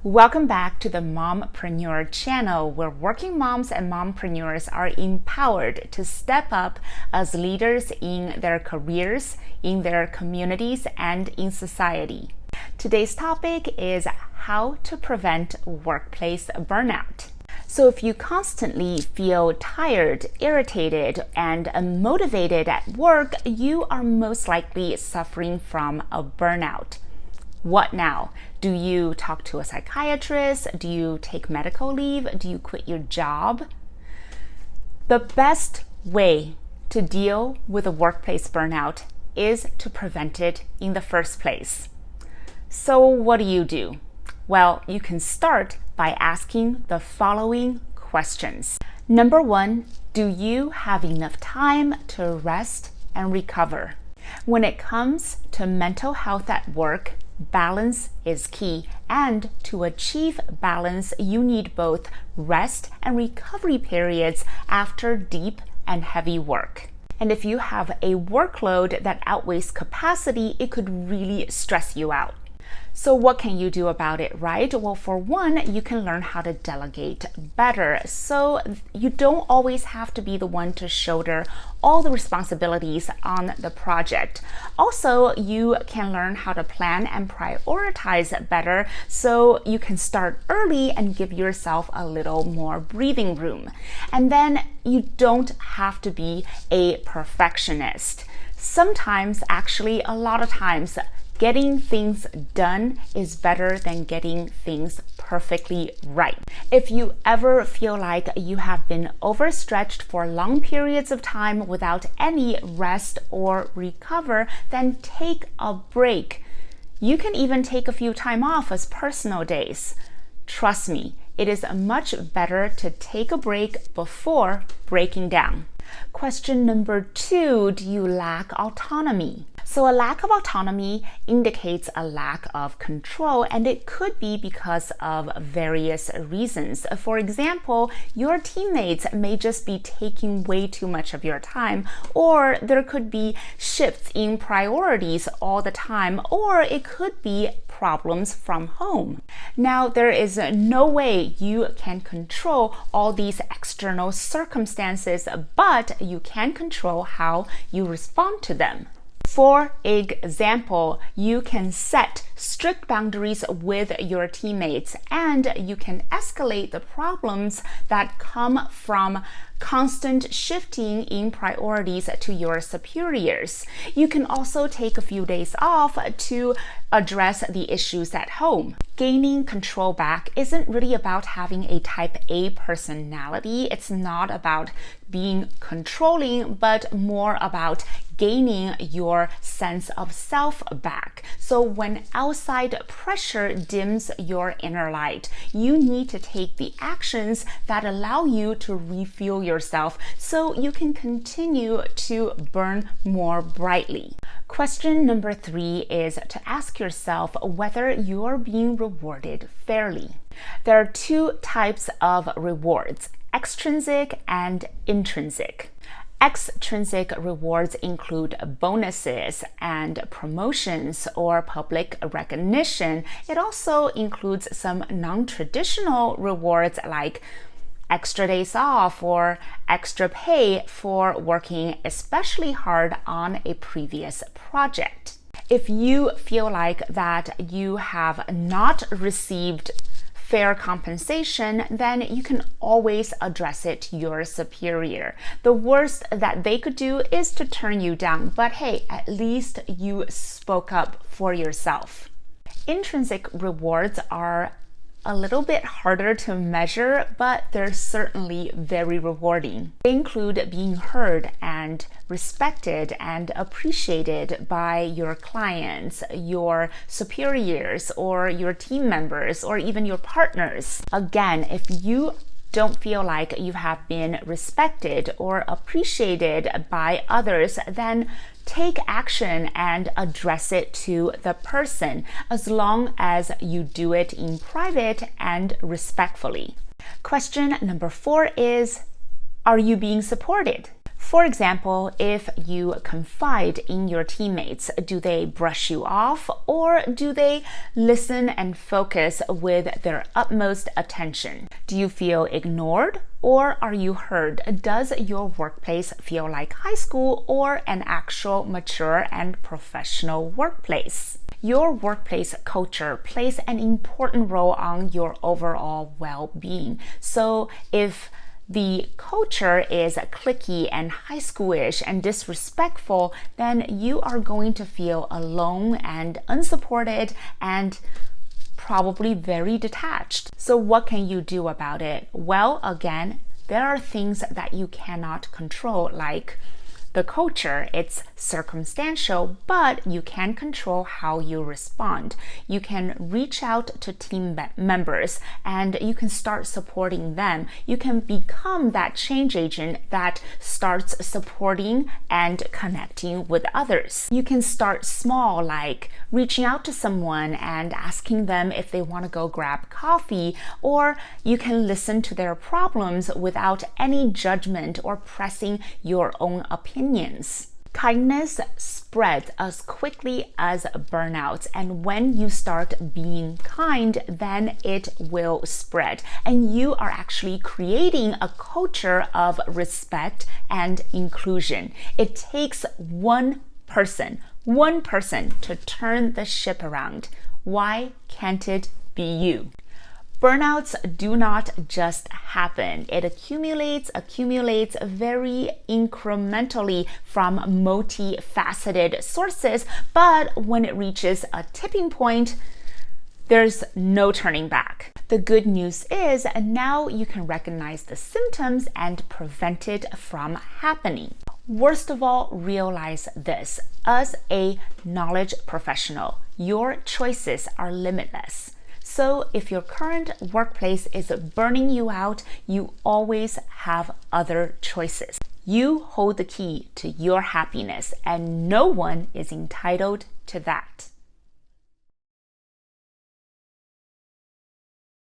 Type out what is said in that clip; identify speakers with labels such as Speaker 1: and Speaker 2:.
Speaker 1: Welcome back to the Mompreneur channel, where working moms and mompreneurs are empowered to step up as leaders in their careers, in their communities, and in society. Today's topic is how to prevent workplace burnout. So if you constantly feel tired, irritated, and unmotivated at work, you are most likely suffering from a burnout. What now? Do you talk to a psychiatrist? Do you take medical leave? Do you quit your job? The best way to deal with a workplace burnout is to prevent it in the first place. So what do? Well, you can start by asking the following questions. Number one, do you have enough time to rest and recover? When it comes to mental health at work, balance is key, and to achieve balance, you need both rest and recovery periods after deep and heavy work. And if you have a workload that outweighs capacity, it could really stress you out. So what can you do about it, right? Well, for one, you can learn how to delegate better. So you don't always have to be the one to shoulder all the responsibilities on the project. Also, you can learn how to plan and prioritize better so you can start early and give yourself a little more breathing room. And then you don't have to be a perfectionist. Sometimes, actually, a lot of times, getting things done is better than getting things perfectly right. If you ever feel like you have been overstretched for long periods of time without any rest or recover, then take a break. You can even take a few time off as personal days. Trust me, it is much better to take a break before breaking down. Question number two, do you lack autonomy? So a lack of autonomy indicates a lack of control, and it could be because of various reasons. For example, your teammates may just be taking way too much of your time, or there could be shifts in priorities all the time, or it could be problems from home. Now, there is no way you can control all these external circumstances, but you can control how you respond to them. For example, you can set strict boundaries with your teammates, and you can escalate the problems that come from constant shifting in priorities to your superiors. You can also take a few days off to address the issues at home. Gaining control back isn't really about having a type A personality. It's not about being controlling, but more about gaining your sense of self back. So when outside pressure dims your inner light, you need to take the actions that allow you to refuel yourself so you can continue to burn more brightly. Question number three is to ask yourself whether you're being rewarded fairly. There are two types of rewards: extrinsic and intrinsic. Extrinsic rewards include bonuses and promotions or public recognition. It also includes some non-traditional rewards like extra days off or extra pay for working especially hard on a previous project. If you feel like that you have not received fair compensation, then you can always address it to your superior. The worst that they could do is to turn you down, but hey, at least you spoke up for yourself. Intrinsic rewards are a little bit harder to measure, but they're certainly very rewarding. They include being heard and respected and appreciated by your clients, your superiors, or your team members, or even your partners. Again, if you don't feel like you have been respected or appreciated by others, then take action and address it to the person, as long as you do it in private and respectfully. Question number four is, are you being supported? For example, if you confide in your teammates, do they brush you off or do they listen and focus with their utmost attention? Do you feel ignored or are you heard? Does your workplace feel like high school or an actual mature and professional workplace? Your workplace culture plays an important role on your overall well-being. So if the culture is cliquey and high schoolish and disrespectful, then you are going to feel alone and unsupported and probably very detached. So what can you do about it? Well, again, there are things that you cannot control, like the culture. It's circumstantial, but you can control how you respond. You can reach out to team members and you can start supporting them. You can become that change agent that starts supporting and connecting with others. You can start small, like reaching out to someone and asking them if they want to go grab coffee, or you can listen to their problems without any judgment or pressing your own opinions. Kindness spreads as quickly as burnout, and when you start being kind, then it will spread, and you are actually creating a culture of respect and inclusion. It takes one person to turn the ship around. Why can't it be you? Burnouts do not just happen. It accumulates very incrementally from multifaceted sources, but when it reaches a tipping point, there's no turning back. The good news is now you can recognize the symptoms and prevent it from happening. Worst of all, realize this. As a knowledge professional, your choices are limitless. So if your current workplace is burning you out, you always have other choices. You hold the key to your happiness, and no one is entitled to that.